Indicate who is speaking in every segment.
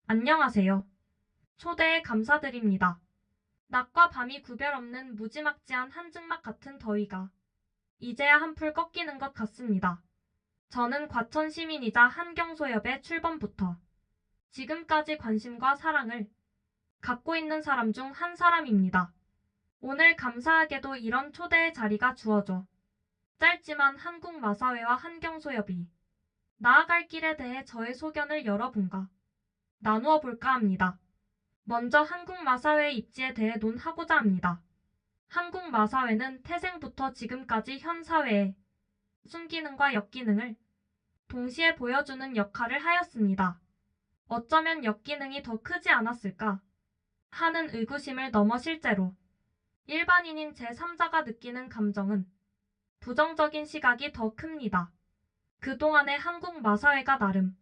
Speaker 1: 안녕하세요. 초대에 감사드립니다. 낮과 밤이 구별 없는 무지막지한 한증막 같은 더위가 이제야 한풀 꺾이는 것 같습니다. 저는 과천 시민이자 한경소협의 출범부터 지금까지 관심과 사랑을 갖고 있는 사람 중 한 사람입니다. 오늘 감사하게도 이런 초대의 자리가 주어져 짧지만 한국마사회와 한경소협이 나아갈 길에 대해 저의 소견을 여러분과 나누어 볼까 합니다. 먼저 한국마사회 입지에 대해 논하고자 합니다. 한국마사회는 태생부터 지금까지 현 사회의 순기능과 역기능을 동시에 보여주는 역할을 하였습니다. 어쩌면 역기능이 더 크지 않았을까 하는 의구심을 넘어 실제로 일반인인 제3자가 느끼는 감정은 부정적인 시각이 더 큽니다. 그동안의 한국마사회가 나름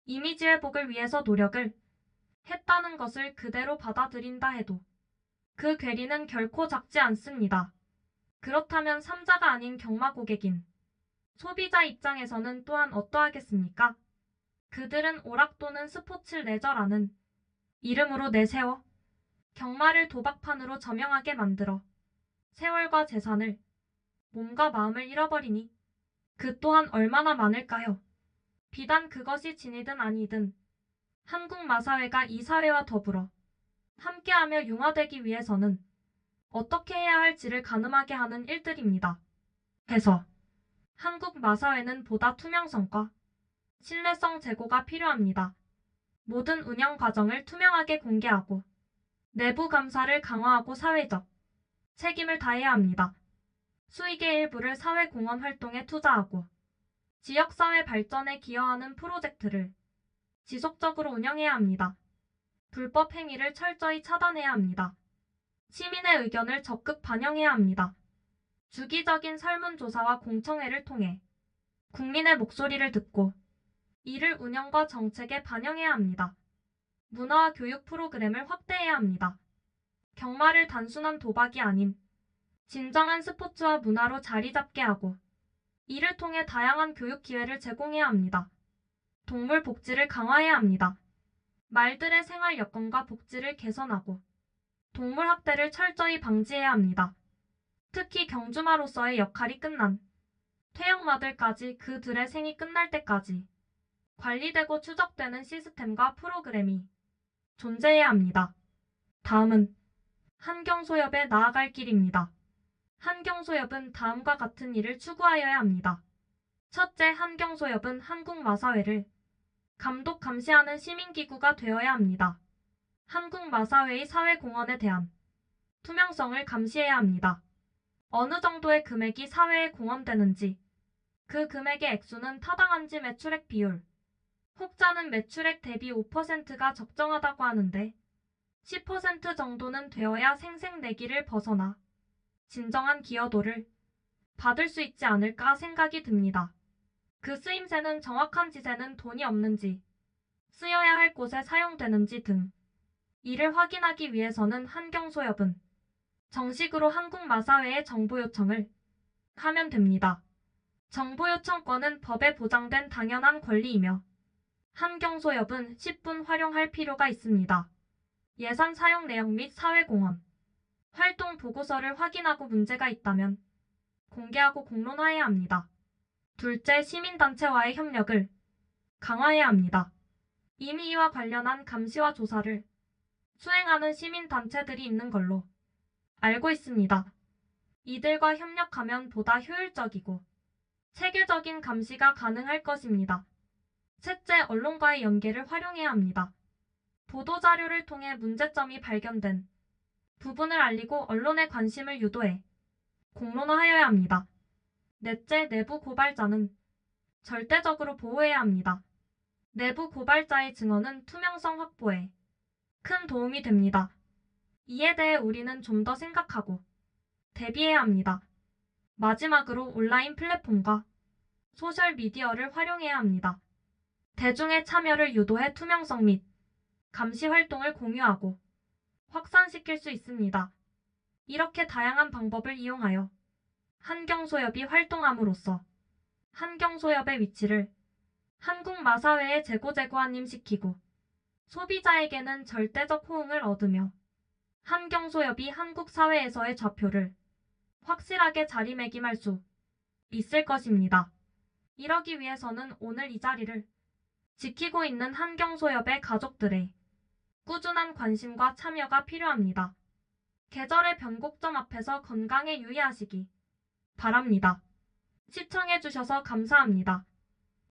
Speaker 1: 이미지 회복을 위해서 노력을 했다는 것을 그대로 받아들인다 해도 그 괴리는 결코 작지 않습니다. 그렇다면 3자가 아닌 경마 고객인 소비자 입장에서는 또한 어떠하겠습니까? 그들은 오락 또는 스포츠 레저라는 이름으로 내세워 경마를 도박판으로 저명하게 만들어 세월과 재산을 몸과 마음을 잃어버리니 그 또한 얼마나 많을까요? 비단 그것이 진이든 아니든 한국마사회가 이 사회와 더불어 함께하며 융화되기 위해서는 어떻게 해야 할지를 가늠하게 하는 일들입니다. 해서 한국마사회는 보다 투명성과 신뢰성 제고가 필요합니다. 모든 운영 과정을 투명하게 공개하고 내부 감사를 강화하고 사회적 책임을 다해야 합니다. 수익의 일부를 사회공헌 활동에 투자하고 지역사회 발전에 기여하는 프로젝트를 지속적으로 운영해야 합니다. 불법 행위를 철저히 차단해야 합니다. 시민의 의견을 적극 반영해야 합니다. 주기적인 설문조사와 공청회를 통해 국민의 목소리를 듣고 이를 운영과 정책에 반영해야 합니다. 문화와 교육 프로그램을 확대해야 합니다. 경마를 단순한 도박이 아닌 진정한 스포츠와 문화로 자리 잡게 하고 이를 통해 다양한 교육 기회를 제공해야 합니다. 동물 복지를 강화해야 합니다. 말들의 생활 여건과 복지를 개선하고 동물 학대를 철저히 방지해야 합니다. 특히 경주마로서의 역할이 끝난 퇴역마들까지 그들의 생이 끝날 때까지 관리되고 추적되는 시스템과 프로그램이 존재해야 합니다. 다음은 한경소협에 나아갈 길입니다. 한경소협은 다음과 같은 일을 추구하여야 합니다. 첫째, 한경소협은 한국마사회를 감독 감시하는 시민기구가 되어야 합니다. 한국마사회의 사회공헌에 대한 투명성을 감시해야 합니다. 어느 정도의 금액이 사회에 공헌되는지, 그 금액의 액수는 타당한지 매출액 비율. 혹자는 매출액 대비 5%가 적정하다고 하는데 10% 정도는 되어야 생색내기를 벗어나 진정한 기여도를 받을 수 있지 않을까 생각이 듭니다. 그 쓰임새는 정확한 지세는 돈이 없는지, 쓰여야 할 곳에 사용되는지 등 이를 확인하기 위해서는 한경소협은 정식으로 한국마사회에 정보 요청을 하면 됩니다. 정보 요청권은 법에 보장된 당연한 권리이며 한경소협은 10분 활용할 필요가 있습니다. 예산 사용 내역 및 사회공헌, 활동 보고서를 확인하고 문제가 있다면 공개하고 공론화해야 합니다. 둘째, 시민단체와의 협력을 강화해야 합니다. 이미 이와 관련한 감시와 조사를 수행하는 시민단체들이 있는 걸로 알고 있습니다. 이들과 협력하면 보다 효율적이고 체계적인 감시가 가능할 것입니다. 셋째, 언론과의 연계를 활용해야 합니다. 보도자료를 통해 문제점이 발견된 부분을 알리고 언론의 관심을 유도해 공론화하여야 합니다. 넷째, 내부 고발자는 절대적으로 보호해야 합니다. 내부 고발자의 증언은 투명성 확보에 큰 도움이 됩니다. 이에 대해 우리는 좀 더 생각하고 대비해야 합니다. 마지막으로 온라인 플랫폼과 소셜미디어를 활용해야 합니다. 대중의 참여를 유도해 투명성 및 감시 활동을 공유하고 확산시킬 수 있습니다. 이렇게 다양한 방법을 이용하여 한경소협이 활동함으로써 한경소협의 위치를 한국마사회에 재고재고한임시키고 소비자에게는 절대적 호응을 얻으며 환경소엽이 한국 사회에서의 좌표를 확실하게 자리매김할 수 있을 것입니다. 이러기 위해서는 오늘 이 자리를 지키고 있는 환경소엽의 가족들의 꾸준한 관심과 참여가 필요합니다. 계절의 변곡점 앞에서 건강에 유의하시기 바랍니다. 시청해주셔서 감사합니다.